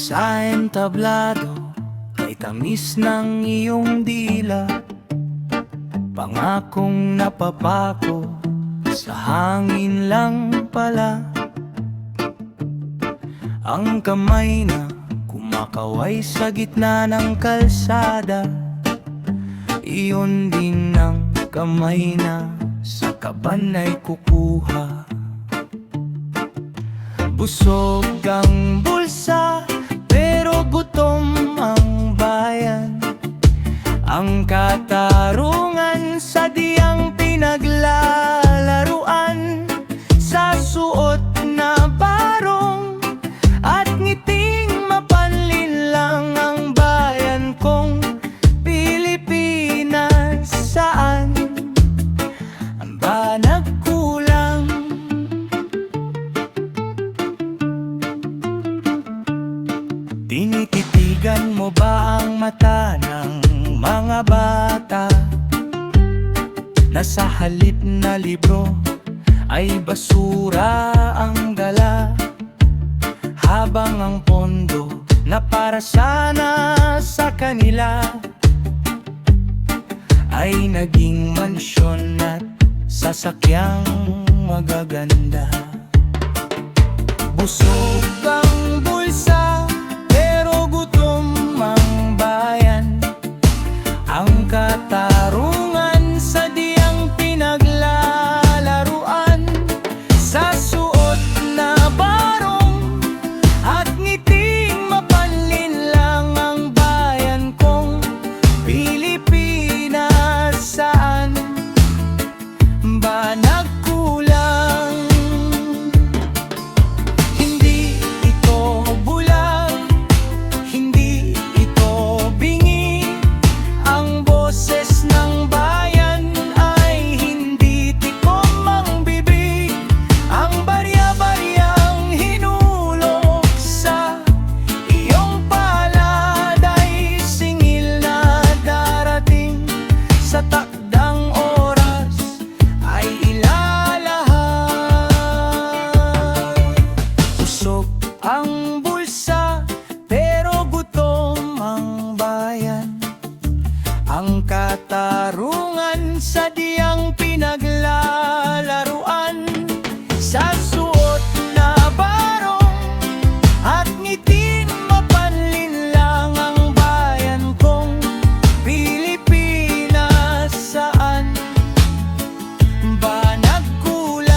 Sa entablado ay tamis ng iyong dila, pangakong napapako sa hangin lang pala. Ang kamay na kumakaway sa gitna ng kalsada, iyon din ang kamay na sa kaban ay kukuha. Busog ang bulsa pero gutom ang bayan. Ang katarungan sa diyang pinaglalaruan, sa suot na barong at ngiting mapanlin lang ang bayan kong Pilipinas. Saan ang ba nagkulang? Tinititigan mo ba ang mata ng mga bata na sa halip na libro ay basura ang dala, habang ang pondo na para sana sa kanila ay naging mansyon at sasakyang magaganda? Busog ang bulsa pero gutom ang bayan. Ang katarungan sa diyang pinaglalaruan, sa suot na barong at ngiting mapanlin lang ang bayan kong Pilipinas. Saan ba nagkulang? Hindi ito bulag, hindi ito bingi. Ang boses ng bayan ay hindi tikom ang bibig. Ang barya-baryang hinulog sa iyong palad ay singil na darating sa takdang oras ay ilalahad. Usok ang bulsa pero gutom ang bayan. Ang katarungan sa diyang pinaglalaruan, sa suot na barong at ngiting mapanlin lang ang bayan kong Pilipinas. Saan ba nagkulang?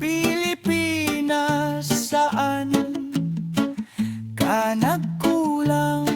Pilipinas, saan ka nagkulang?